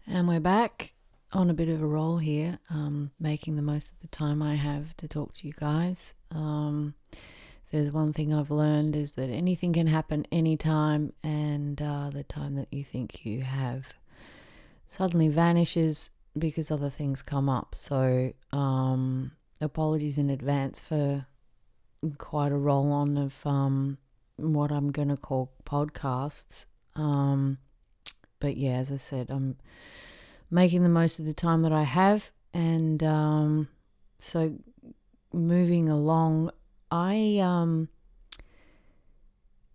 And we're back on a bit of a roll here, making the most of the time I have to talk to you guys. There's one thing I've learned is that anything can happen anytime, and the time that you think you have suddenly vanishes because other things come up. So apologies in advance for quite a roll-on of what I'm going to call podcasts. But yeah, as I said, I'm making the most of the time that I have. And so moving along, I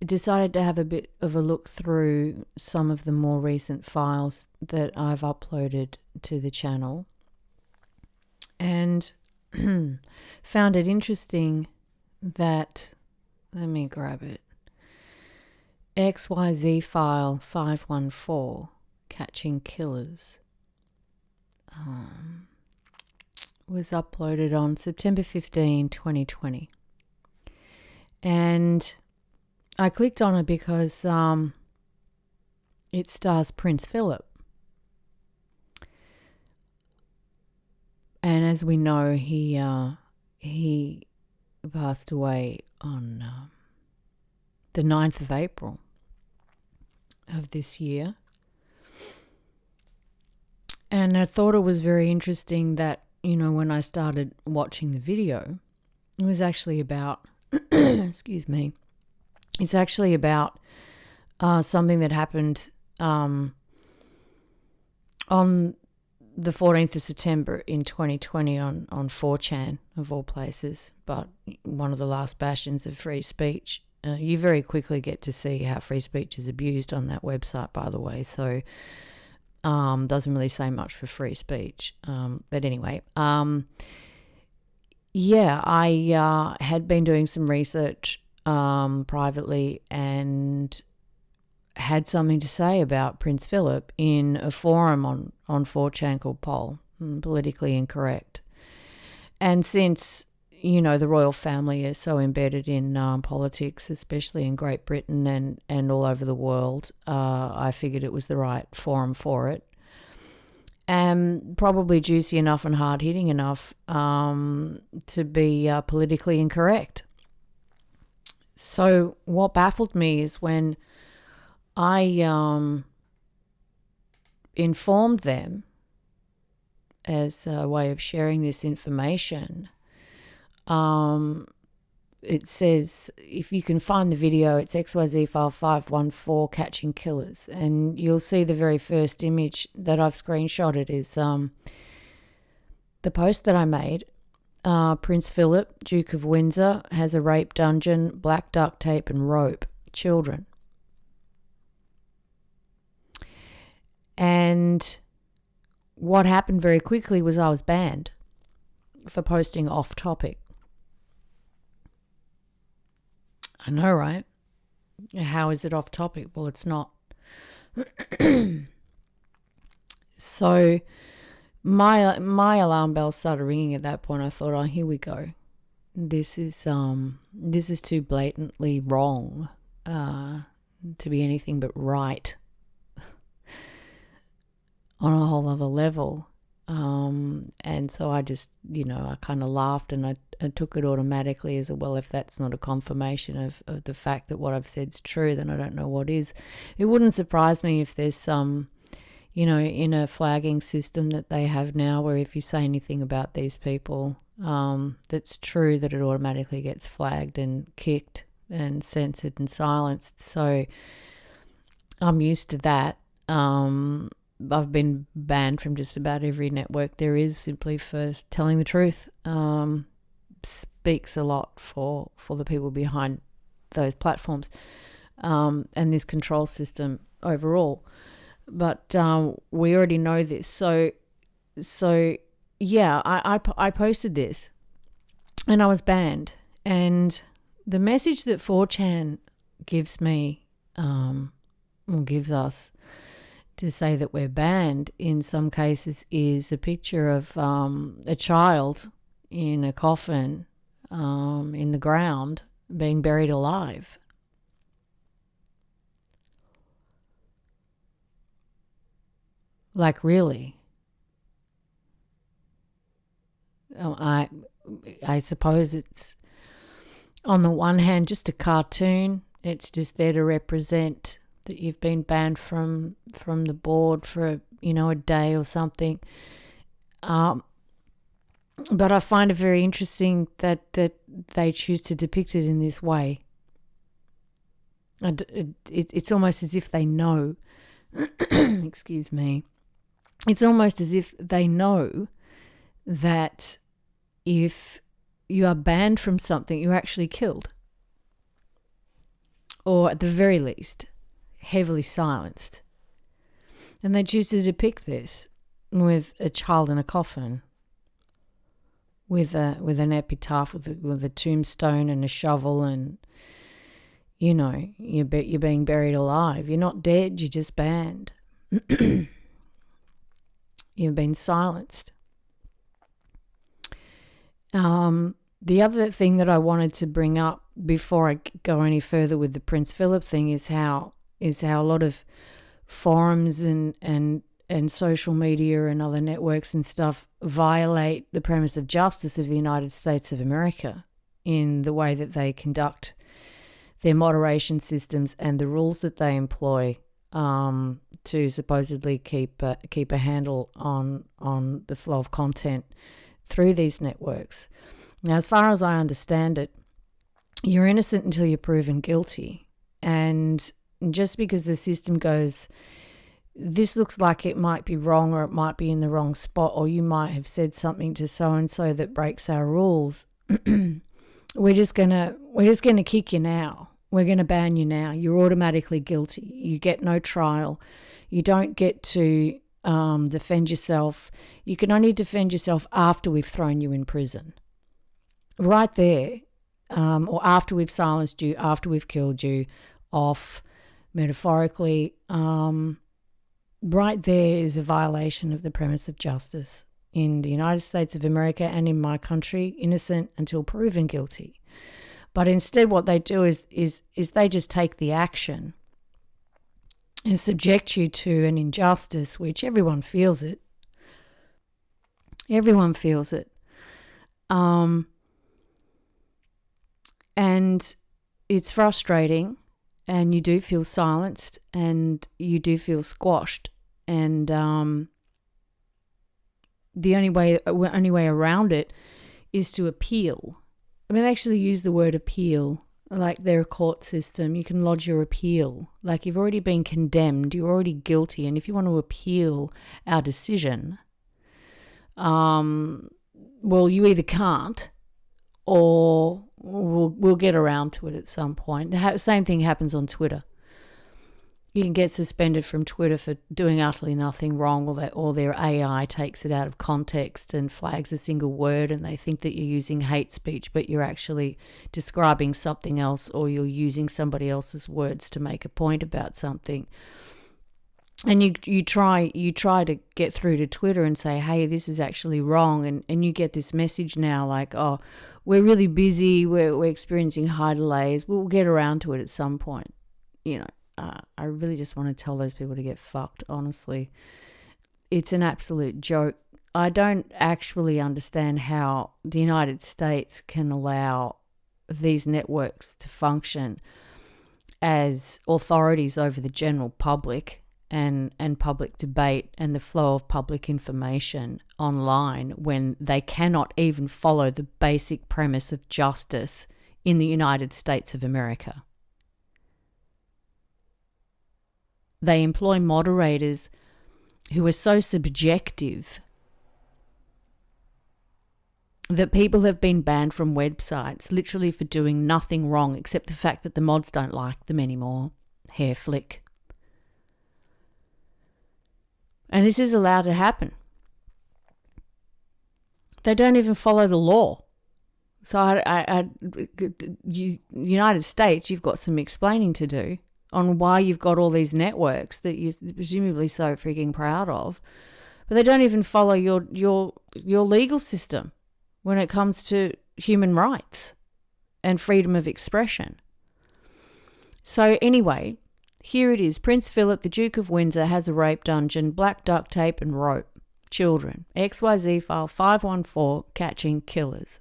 decided to have a bit of a look through some of the more recent files that I've uploaded to the channel, and found it interesting that, let me grab it, XYZ File 514, Catching Killers, was uploaded on September 15, 2020. And I clicked on it because it stars Prince Phillip. And as we know, he passed away on the 9th of April of this year. And I thought it was very interesting that, when I started watching the video, it was actually about, excuse me, it's actually about something that happened on the 14th of September in 2020 on 4chan, of all places, but one of the last bastions of free speech. You very quickly get to see how free speech is abused on that website, by the way, so doesn't really say much for free speech. But anyway, I had been doing some research privately and had something to say about Prince Philip in a forum on 4chan called Poll, Politically Incorrect. And since, the royal family is so embedded in politics, especially in Great Britain and all over the world, I figured it was the right forum for it. And probably juicy enough and hard-hitting enough to be politically incorrect. So what baffled me is when I informed them as a way of sharing this information. It says, if you can find the video, it's XYZ File 514, Catching Killers. And you'll see the very first image that I've screenshotted is the post that I made. Prince Philip, Duke of Windsor, has a rape dungeon, black duct tape and rope. Children. And what happened very quickly was I was banned for posting off topic. I know, right? How is it off topic? Well, it's not. So my alarm bells started ringing at that point. I thought, oh, here we go. This is too blatantly wrong to be anything but right on a whole other level. And so I just, I kind of laughed and I took it automatically as well. If that's not a confirmation of the fact that what I've said is true, then I don't know what is. It wouldn't surprise me if there's some, inner flagging system that they have now where if you say anything about these people that's true, that it automatically gets flagged and kicked and censored and silenced. So I'm used to that. I've been banned from just about every network there is simply for telling the truth. Speaks a lot for the people behind those platforms and this control system overall. But we already know this. So yeah, I posted this and I was banned. And the message that 4chan gives me, or gives us, to say that we're banned in some cases is a picture of a child in a coffin in the ground being buried alive. Like, really? I suppose it's, on the one hand, just a cartoon. It's just there to represent that you've been banned from the board for a day or something. But I find it very interesting that they choose to depict it in this way. It's almost as if they know. Excuse me. It's almost as if they know that if you are banned from something, you're actually killed. Or at the very least, heavily silenced. And they choose to depict this with a child in a coffin, with an epitaph, with a tombstone and a shovel, and you're being buried alive. You're not dead, you're just banned. You've been silenced. The other thing that I wanted to bring up before I go any further with the Prince Phillip thing is how a lot of forums and social media and other networks and stuff violate the premise of justice of the United States of America in the way that they conduct their moderation systems and the rules that they employ to supposedly keep a handle on the flow of content through these networks. Now, as far as I understand it, you're innocent until you're proven guilty. And just because the system goes, this looks like it might be wrong, or it might be in the wrong spot, or you might have said something to so-and-so that breaks our rules, we're just gonna kick you now. We're going to ban you now. You're automatically guilty. You get no trial. You don't get to defend yourself. You can only defend yourself after we've thrown you in prison. Right there, or after we've silenced you, after we've killed you off, metaphorically, right there is a violation of the premise of justice in the United States of America and in my country, innocent until proven guilty. But instead what they do is they just take the action and subject you to an injustice, which everyone feels it. Everyone feels it. And it's frustrating, and you do feel silenced, and you do feel squashed. And the only way around it is to appeal. I mean, they actually use the word appeal, like their court system. You can lodge your appeal. Like, you've already been condemned, you're already guilty, and if you want to appeal our decision, well, you either can't, or we'll get around to it at some point. The same thing happens on Twitter. You can get suspended from Twitter for doing utterly nothing wrong, or their AI takes it out of context and flags a single word, and they think that you're using hate speech, but you're actually describing something else, or you're using somebody else's words to make a point about something. And you try to get through to Twitter and say, hey, this is actually wrong, and you get this message now like, oh, we're really busy, we're experiencing high delays, we'll get around to it at some point. I really just want to tell those people to get fucked, honestly. It's an absolute joke. I don't actually understand how the United States can allow these networks to function as authorities over the general public and public debate and the flow of public information online when they cannot even follow the basic premise of justice in the United States of America. They employ moderators who are so subjective that people have been banned from websites literally for doing nothing wrong except the fact that the mods don't like them anymore. Hair flick. And this is allowed to happen. They don't even follow the law. So United States, you've got some explaining to do on why you've got all these networks that you're presumably so freaking proud of, but they don't even follow your legal system when it comes to human rights and freedom of expression. So anyway, Here it is. Prince Philip, the Duke of Windsor, has a rape dungeon, black duct tape and rope. Children. XYZ File 514, catching killers.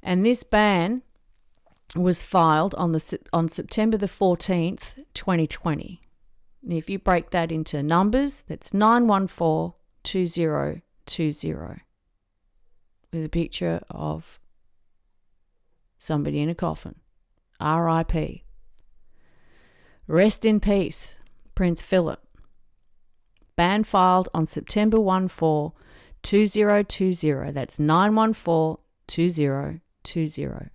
And this ban was filed on September the 14th, 2020. And if you break that into numbers, that's 914-2020 with a picture of somebody in a coffin. R.I.P. Rest in peace, Prince Philip. Ban filed on September 14-2020. That's 914-2020.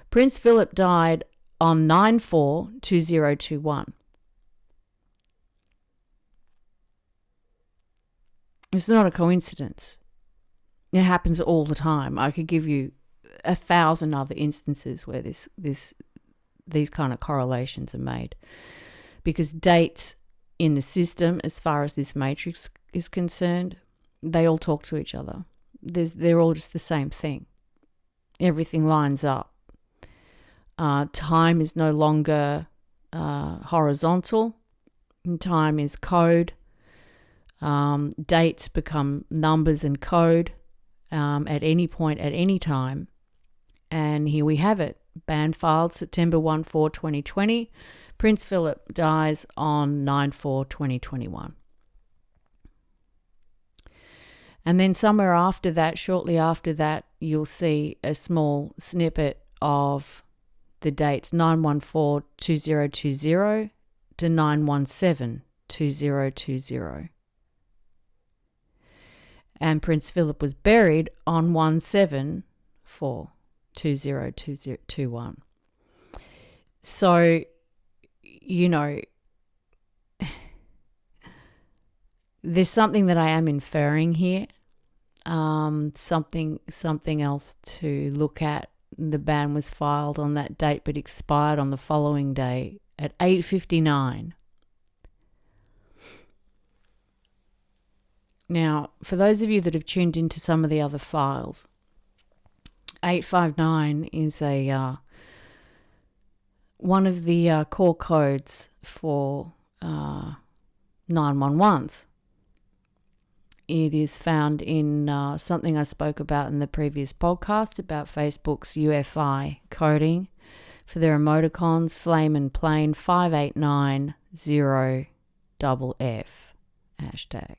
Prince Philip died on 9/4/2021. It's not a coincidence. It happens all the time. I could give you 1,000 other instances where these kind of correlations are made, because dates in the system, as far as this matrix is concerned, they all talk to each other. They're all just the same thing. Everything lines up. Time is no longer horizontal. Time is code. Dates become numbers and code at any point, at any time. And here we have it. Ban filed September 14/2020. Prince Philip dies on 9/4/2021. And then somewhere after that, shortly after that, you'll see a small snippet of the dates 9/14/2020 to 9/17/2020. And Prince Philip was buried on 1/7/4/2021. So, there's something that I am inferring here. Something else to look at. The ban was filed on that date but expired on the following day at 8:59. Now, for those of you that have tuned into some of the other files, 859 is one of the core codes for 911s. It is found in something I spoke about in the previous podcast about Facebook's UFI coding for their emoticons, flame and plain 5890FF hashtag.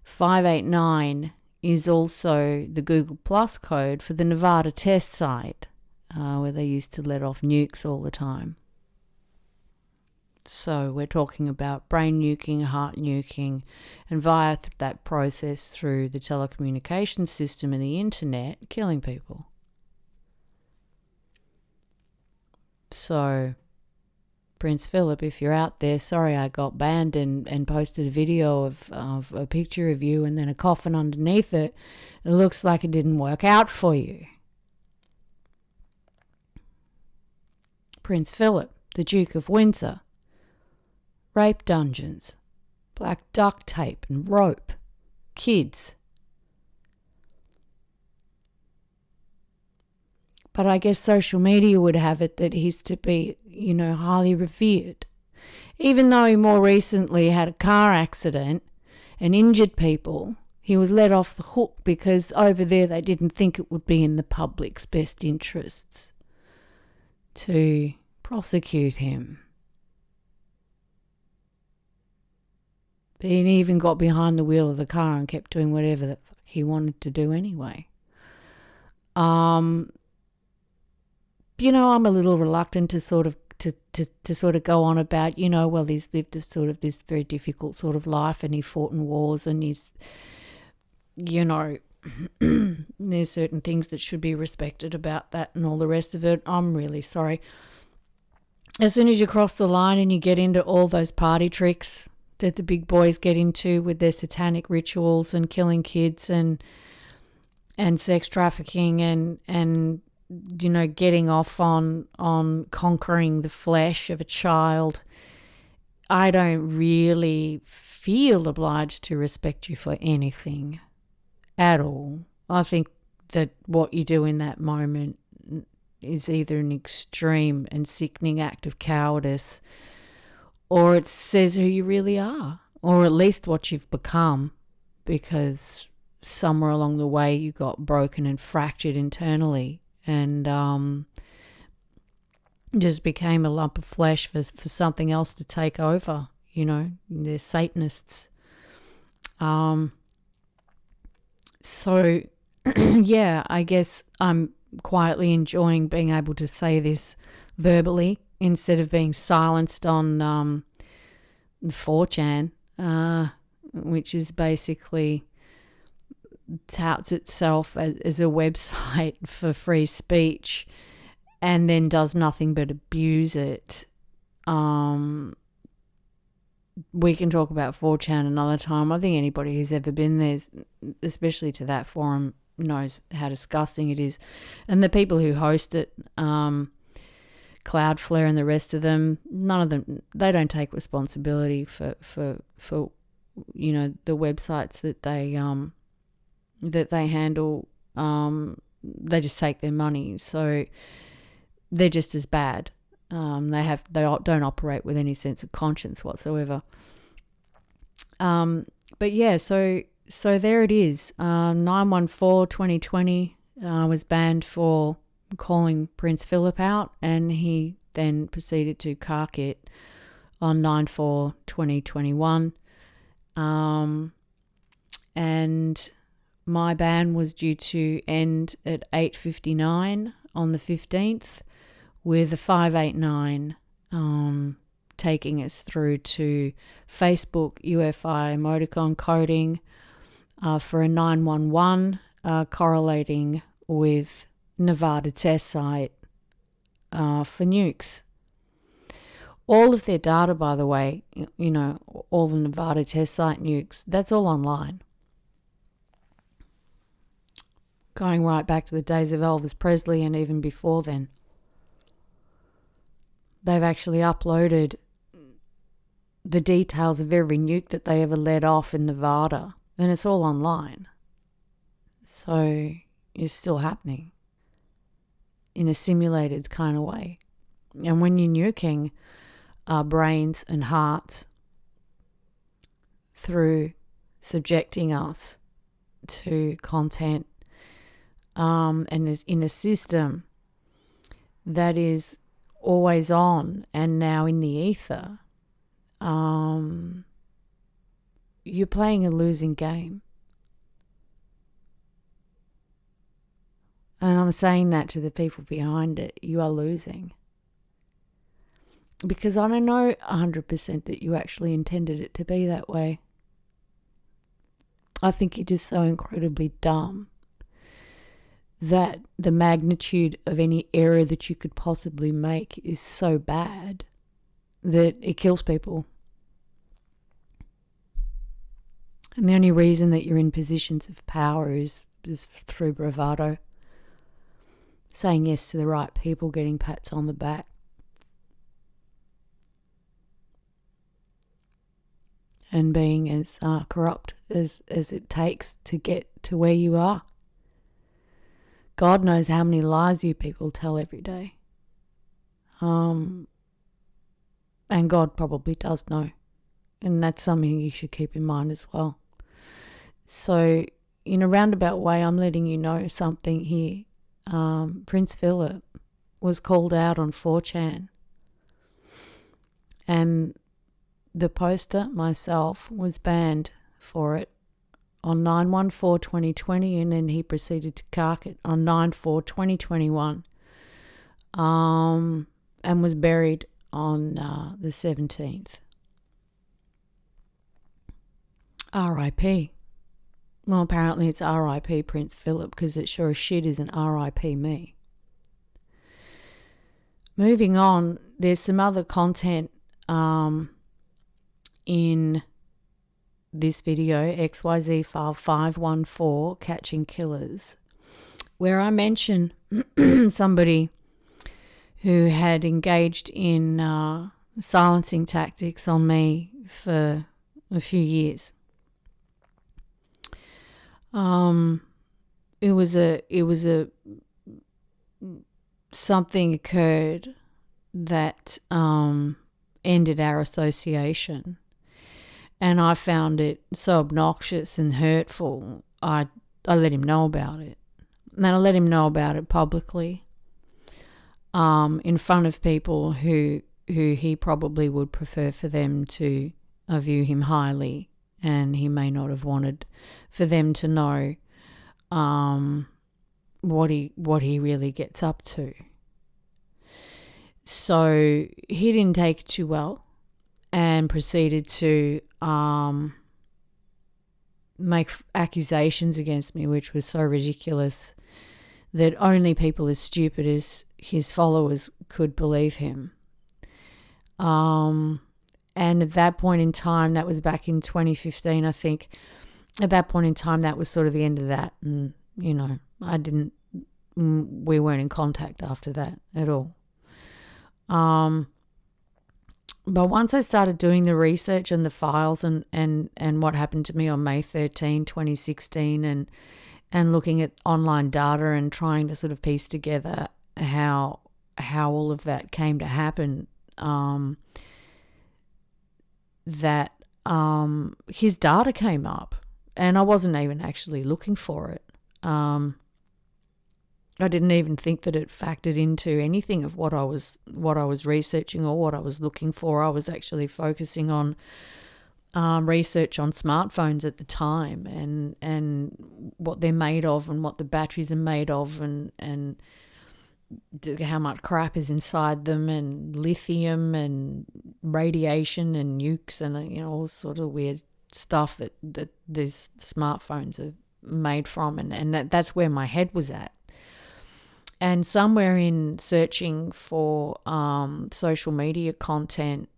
589 is also the Google Plus code for the Nevada test site, where they used to let off nukes all the time. So we're talking about brain nuking, heart nuking, and via that process through the telecommunications system and the internet, killing people. So, Prince Philip, if you're out there, sorry I got banned and posted a video of a picture of you and then a coffin underneath it. It looks like it didn't work out for you. Prince Philip, the Duke of Windsor. Rape dungeons, black duct tape and rope, kids. But I guess social media would have it that he's to be, highly revered. Even though he more recently had a car accident and injured people, he was let off the hook because over there they didn't think it would be in the public's best interests to prosecute him. But he even got behind the wheel of the car and kept doing whatever the fuck he wanted to do anyway. I'm a little reluctant to sort of go on about, well, he's lived a sort of this very difficult sort of life and he fought in wars and he's, there's certain things that should be respected about that and all the rest of it. I'm really sorry. As soon as you cross the line and you get into all those party tricks that the big boys get into with their satanic rituals and killing kids and sex trafficking and getting off on conquering the flesh of a child, I don't really feel obliged to respect you for anything at all. I think that what you do in that moment is either an extreme and sickening act of cowardice, or it says who you really are, or at least what you've become, because somewhere along the way you got broken and fractured internally and just became a lump of flesh for something else to take over. You know, they're Satanists. So, yeah, I guess I'm quietly enjoying being able to say this verbally instead of being silenced on 4chan, which is basically touts itself as a website for free speech and then does nothing but abuse it. We can talk about 4chan another time. I think anybody who's ever been there, especially to that forum, knows how disgusting it is. And the people who host it, Cloudflare and the rest of them, none of them, they don't take responsibility for you know, the websites that they handle. They just take their money, so they're just as bad. They don't operate with any sense of conscience whatsoever. But yeah, so there it is. 9/14/2020 was banned for calling Prince Phillip out, and he then proceeded to cark it on 9/4/2021. And my ban was due to end at 8:59 on the 15th, with a 589 taking us through to Facebook UFI emoticon coding for a 911 correlating with Nevada test site for nukes. All of their data, by the way, you know, all the Nevada test site nukes, that's all online. Going right back to the days of Elvis Presley and even before then. They've actually uploaded the details of every nuke that they ever let off in Nevada, and it's all online. So it's still happening in a simulated kind of way. And when you're nuking our brains and hearts through subjecting us to content and is in a system that is always on and now in the ether, you're playing a losing game. And I'm saying that to the people behind it. You are losing. Because I don't know 100% that you actually intended it to be that way. I think you're just so incredibly dumb that the magnitude of any error that you could possibly make is so bad that it kills people. And the only reason that you're in positions of power is through bravado. Saying yes to the right people, getting pats on the back. And being as corrupt as it takes to get to where you are. God knows how many lies you people tell every day. And God probably does know. And that's something you should keep in mind as well. So, in a roundabout way, I'm letting you know something here. Prince Phillip was called out on 4chan. And the poster, myself, was banned for it on 9/14/2020, and then he proceeded to cark it on 9/4/2021, and was buried on the 17th. R.I.P. Well, apparently it's R.I.P. Prince Phillip, because it sure as shit isn't R.I.P. me. Moving on, there's some other content in this video, XYZ File 514, Catching Killers, where I mention somebody who had engaged in silencing tactics on me for a few years. It was a something occurred that ended our association, and I found it so obnoxious and hurtful, I let him know about it. And I let him know about it publicly, in front of people who he probably would prefer for them to view him highly, and he may not have wanted for them to know what he really gets up to. So he didn't take it too well and proceeded to make accusations against me, which was so ridiculous that only people as stupid as his followers could believe him. And at that point in time, that was back in 2015, I think. At that point in time, that was sort of the end of that. And, you know, we weren't in contact after that at all. But once I started doing the research and the files and what happened to me on May 13, 2016, and looking at online data and trying to sort of piece together how all of that came to happen, that his data came up, and I wasn't even actually looking for it. I didn't even think that it factored into anything of what I was researching or what I was looking for. I was actually focusing on research on smartphones at the time, and what they're made of, and what the batteries are made of, and how much crap is inside them, and lithium and radiation and nukes, and all sort of weird stuff that these smartphones are made from, and that's where my head was at. And somewhere in searching for social media content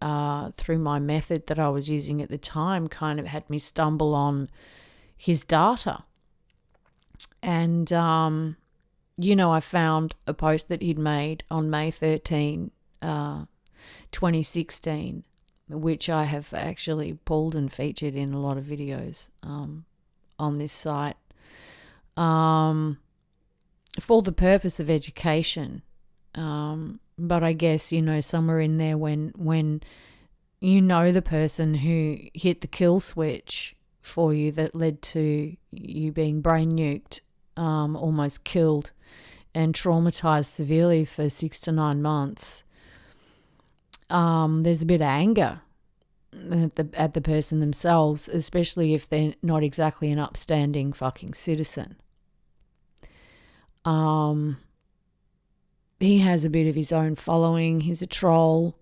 through my method that I was using at the time kind of had me stumble on his data. And, I found a post that he'd made on May 13, 2016, which I have actually pulled and featured in a lot of videos on this site. For the purpose of education. But I guess, somewhere in there when the person who hit the kill switch for you that led to you being brain nuked, almost killed and traumatized severely for 6 to 9 months, there's a bit of anger at the person themselves, especially if they're not exactly an upstanding fucking citizen. He has a bit of his own following. He's a troll.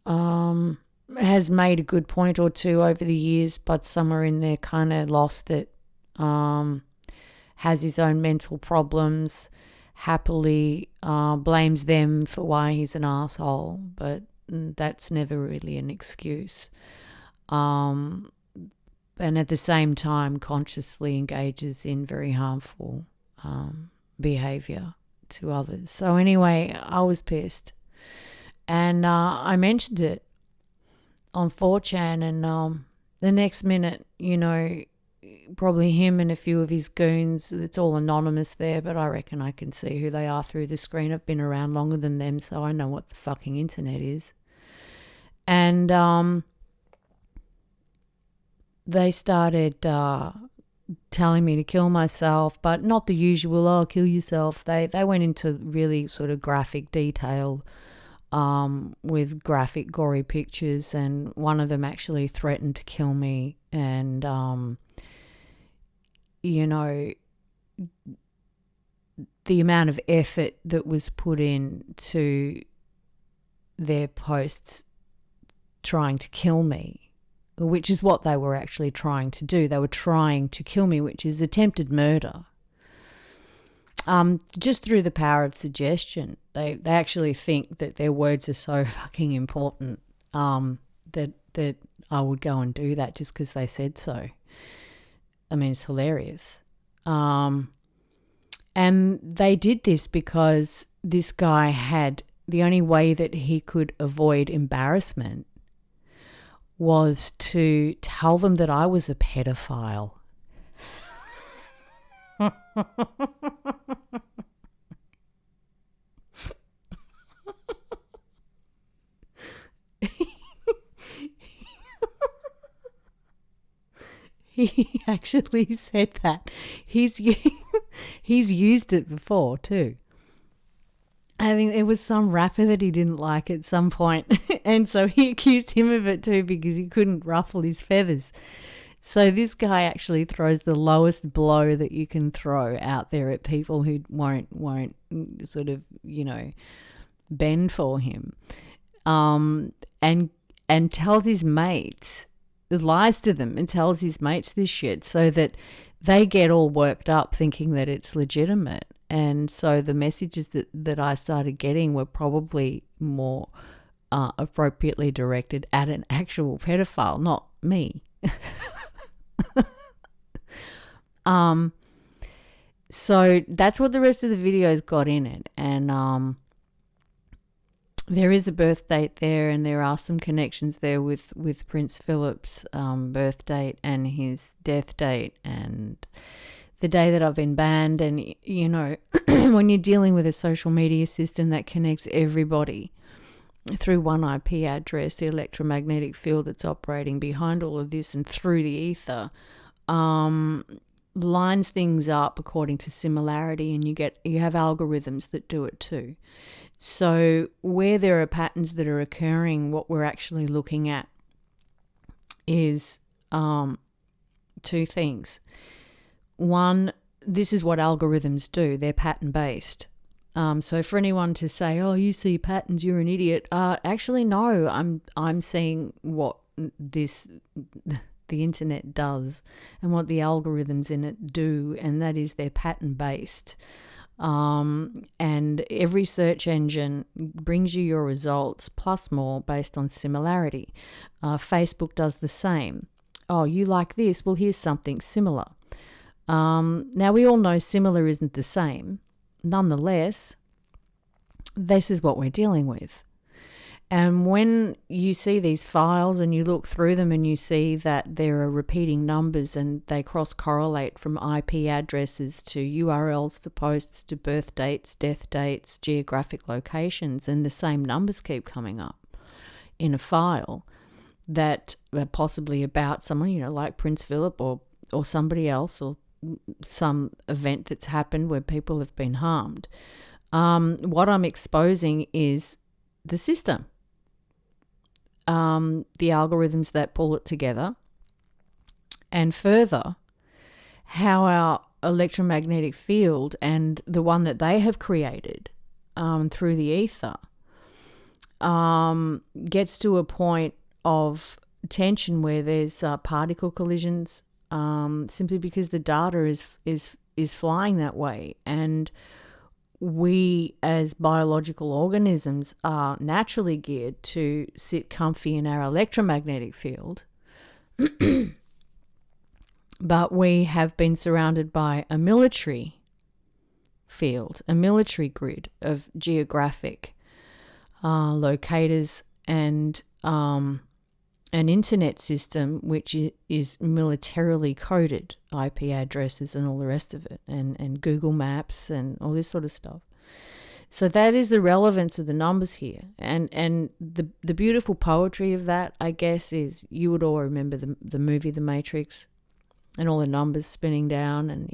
Has made a good point or two over the years, but somewhere in there kind of lost it. Has his own mental problems. Happily blames them for why he's an asshole, but that's never really an excuse. And at the same time, consciously engages in very harmful behavior to others. So anyway, I was pissed, and I mentioned it on 4chan, and the next minute, probably him and a few of his goons, it's all anonymous there, but I reckon I can see who they are through the screen. I've been around longer than them, so I know what the fucking internet is. And they started telling me to kill myself, but not the usual, kill yourself. They went into really sort of graphic detail with graphic, gory pictures, and one of them actually threatened to kill me. And, the amount of effort that was put into their posts trying to kill me, which is what they were actually trying to do. They were trying to kill me, which is attempted murder. Just through the power of suggestion. They actually think that their words are so fucking important that I would go and do that just because they said so. I mean, it's hilarious. And they did this because this guy had the only way that he could avoid embarrassment was to tell them that I was a pedophile. He actually said that. He's used it before too. I think it was some rapper that he didn't like at some point, and so he accused him of it too because he couldn't ruffle his feathers. So this guy actually throws the lowest blow that you can throw out there at people who won't sort of, bend for him, and tells his mates, lies to them and tells his mates this shit so that they get all worked up thinking that it's legitimate. And so the messages that I started getting were probably more appropriately directed at an actual pedophile, not me. So that's what the rest of the video's got in it. And there is a birth date there, and there are some connections there with Prince Philip's birth date and his death date and the day that I've been banned. And, when you're dealing with a social media system that connects everybody through one IP address, the electromagnetic field that's operating behind all of this and through the ether, lines things up according to similarity, and you have algorithms that do it too. So where there are patterns that are occurring, what we're actually looking at is two things. One, this is what algorithms do. They're pattern-based. So for anyone to say, "Oh, you see patterns, you're an idiot," actually no, I'm seeing what the internet does and what the algorithms in it do, and that is they're pattern-based. And every search engine brings you your results plus more based on similarity. Facebook does the same. Oh, you like this? Well, here's something similar. Now, we all know similar isn't the same. Nonetheless, this is what we're dealing with. And when you see these files and you look through them and you see that there are repeating numbers and they cross-correlate from IP addresses to URLs for posts to birth dates, death dates, geographic locations, and the same numbers keep coming up in a file that are possibly about someone, like Prince Philip or somebody else, or some event that's happened where people have been harmed. What I'm exposing is the system. The algorithms that pull it together, and further, how our electromagnetic field and the one that they have created through the ether gets to a point of tension where there's particle collisions, simply because the data is flying that way. And we as biological organisms are naturally geared to sit comfy in our electromagnetic field, but we have been surrounded by a military field, a military grid of geographic locators and an internet system which is militarily coded, IP addresses and all the rest of it, and Google Maps and all this sort of stuff. So that is the relevance of the numbers here. And the beautiful poetry of that, I guess, is you would all remember the movie The Matrix and all the numbers spinning down, and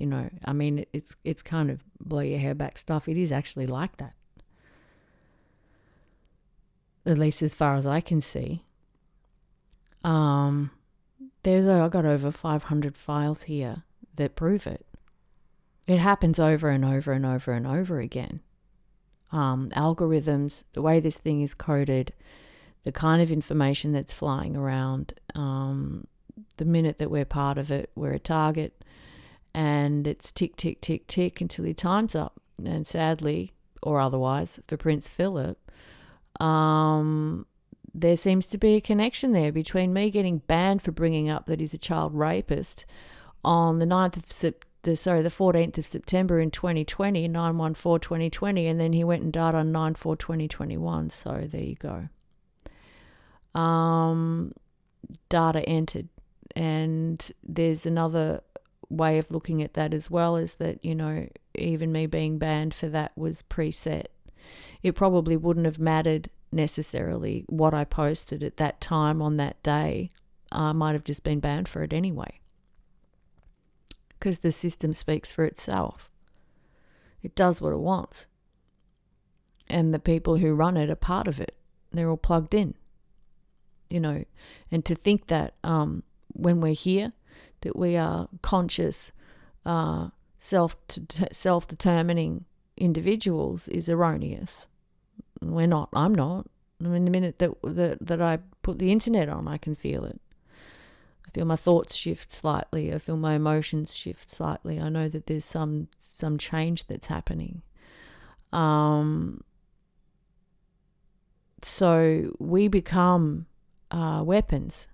it's kind of blow your hair back stuff. It is actually like that, at least as far as I can see. I've got over 500 files here that prove it. It happens over and over and over and over again. Algorithms, the way this thing is coded, the kind of information that's flying around, the minute that we're part of it, we're a target, and it's tick, tick, tick, tick until your time's up. And sadly, or otherwise, for Prince Philip, there seems to be a connection there between me getting banned for bringing up that he's a child rapist on the 14th of September in 2020, 9/14/2020, and then he went and died on 9/4/2021. So there you go. Data entered. And there's another way of looking at that as well, is that, even me being banned for that was preset. It probably wouldn't have mattered necessarily what I posted at that time on that day. I might have just been banned for it anyway. because the system speaks for itself. It does what it wants. And the people who run it are part of it. They're all plugged in, and to think that when we're here, that we are conscious, self-determining individuals is erroneous. We're not. I'm not. I mean, the minute that I put the internet on, I can feel it. I feel my thoughts shift slightly. I feel my emotions shift slightly. I know that there's some change that's happening. So we become weapons.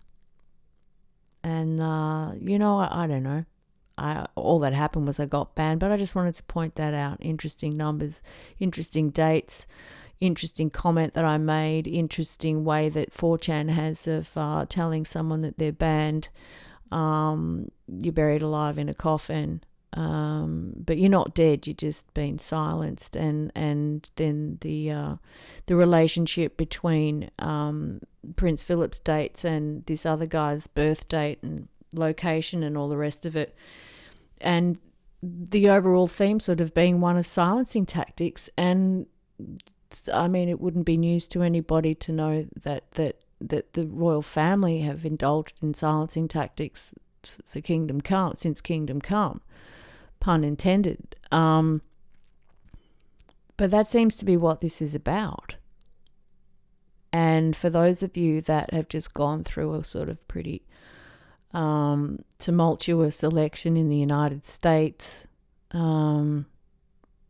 And, I don't know. All that happened was I got banned, but I just wanted to point that out. Interesting numbers, interesting dates, interesting comment that I made, interesting way that 4chan has of telling someone that they're banned. You're buried alive in a coffin, but you're not dead. You're just been silenced. And then the relationship between Prince Philip's dates and this other guy's birth date and location and all the rest of it, and the overall theme sort of being one of silencing tactics. And I mean, it wouldn't be news to anybody to know that the royal family have indulged in silencing tactics for Kingdom Come, since Kingdom Come, pun intended. But that seems to be what this is about. And for those of you that have just gone through a sort of pretty tumultuous election in the United States,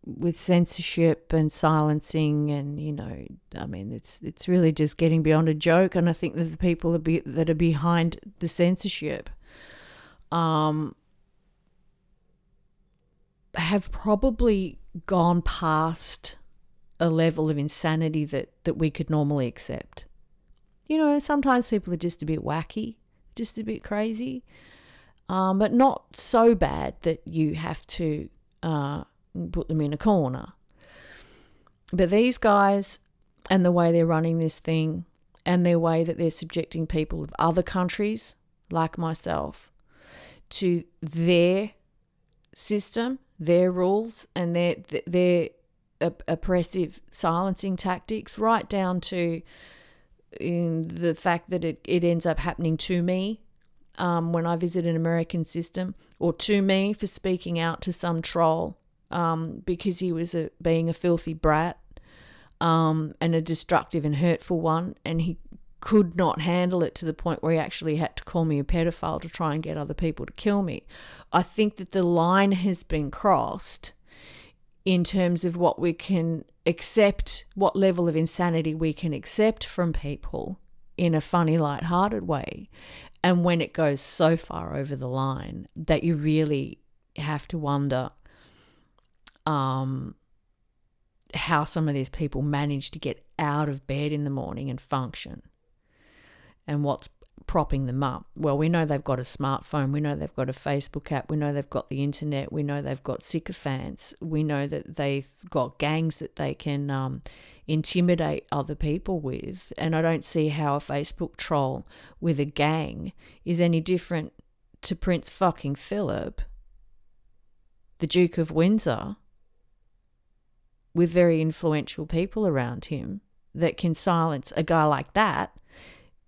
with censorship and silencing, and I mean, it's really just getting beyond a joke. And I think that the people that are behind the censorship have probably gone past a level of insanity that we could normally accept. Sometimes people are just a bit wacky, just a bit crazy, but not so bad that you have to put them in a corner. But these guys, and the way they're running this thing, and their way that they're subjecting people of other countries like myself to their system, their rules, and their oppressive silencing tactics, right down to the fact that it ends up happening to me when I visit an American system, or to me for speaking out to some troll because he was being a filthy brat and a destructive and hurtful one, and he could not handle it to the point where he actually had to call me a pedophile to try and get other people to kill me. I think that the line has been crossed in terms of what we can accept, what level of insanity we can accept from people in a funny, light-hearted way, and when it goes so far over the line that you really have to wonder how some of these people manage to get out of bed in the morning and function, and what's propping them up. Well, we know they've got a smartphone, we know they've got a Facebook app, we know they've got the internet, we know they've got sycophants, we know that they've got gangs that they can intimidate other people with, and I don't see how a Facebook troll with a gang is any different to Prince fucking Philip, the Duke of Windsor, with very influential people around him that can silence a guy like that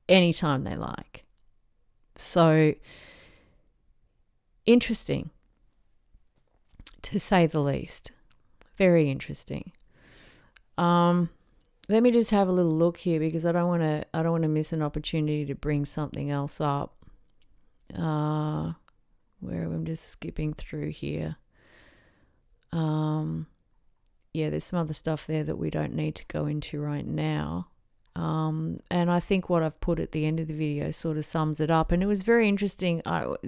anytime they like. So interesting, to say the least. Very interesting. Let me just have a little look here, because I don't want to miss an opportunity to bring something else up. Where I'm just skipping through here. Yeah, there's some other stuff there that we don't need to go into right now. And I think what I've put at the end of the video sort of sums it up. And it was very interesting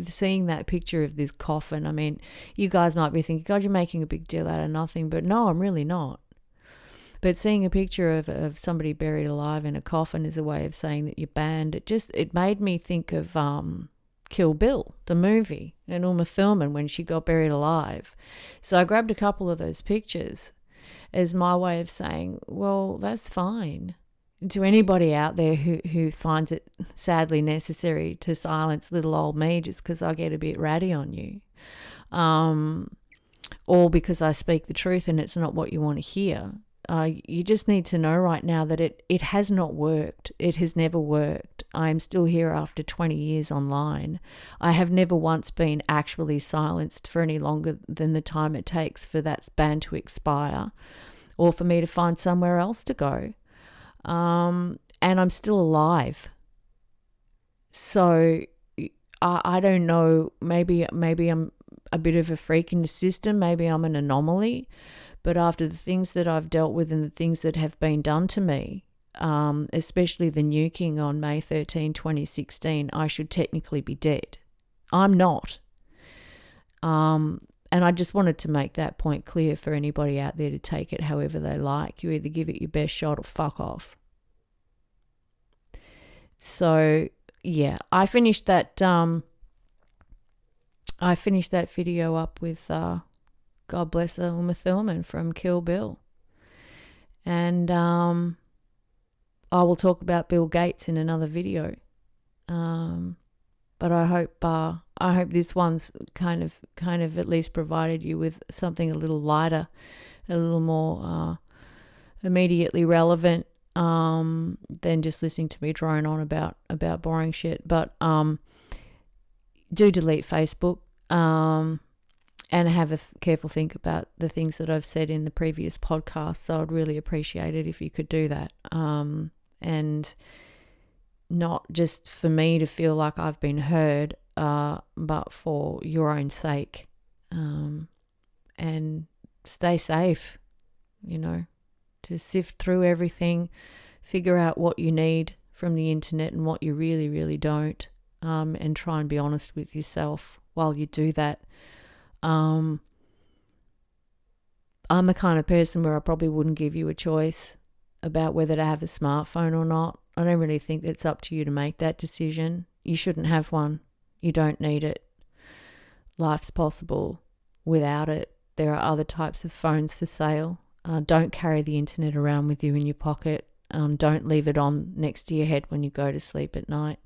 seeing that picture of this coffin. I mean, you guys might be thinking, God, you're making a big deal out of nothing. But no, I'm really not. But seeing a picture of somebody buried alive in a coffin is a way of saying that you're banned. It made me think of Kill Bill, the movie, and Uma Thurman when she got buried alive. So I grabbed a couple of those pictures as my way of saying, well, that's fine. To anybody out there who finds it sadly necessary to silence little old me just because I get a bit ratty on you, or because I speak the truth and it's not what you want to hear. You just need to know right now that it has not worked. It has never worked. I am still here after 20 years online. I have never once been actually silenced for any longer than the time it takes for that ban to expire or for me to find somewhere else to go. And I'm still alive. So I don't know, maybe I'm a bit of a freak in the system, maybe I'm an anomaly, but after the things that I've dealt with and the things that have been done to me, especially the nuking on May 13, 2016, I should technically be dead. I'm not. And I just wanted to make that point clear for anybody out there to take it however they like. You either give it your best shot or fuck off. So yeah, I finished that video up with God bless her, Uma Thurman from Kill Bill. And I will talk about Bill Gates in another video. But I hope this one's kind of at least provided you with something a little lighter, a little more immediately relevant than just listening to me drone on about boring shit. But do delete Facebook and have a careful think about the things that I've said in the previous podcast. So I'd really appreciate it if you could do that. And not just for me to feel like I've been heard, but for your own sake. And stay safe, to sift through everything, figure out what you need from the internet and what you really, really don't, and try and be honest with yourself while you do that. I'm the kind of person where I probably wouldn't give you a choice about whether to have a smartphone or not. I don't really think it's up to you to make that decision. You shouldn't have one. You don't need it. Life's possible without it. There are other types of phones for sale. Don't carry the internet around with you in your pocket. Don't leave it on next to your head when you go to sleep at night.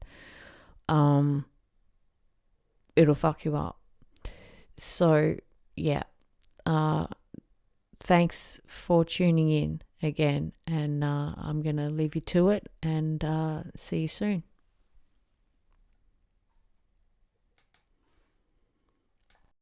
It'll fuck you up. So, yeah. Thanks for tuning in again. And I'm going to leave you to it and see you soon.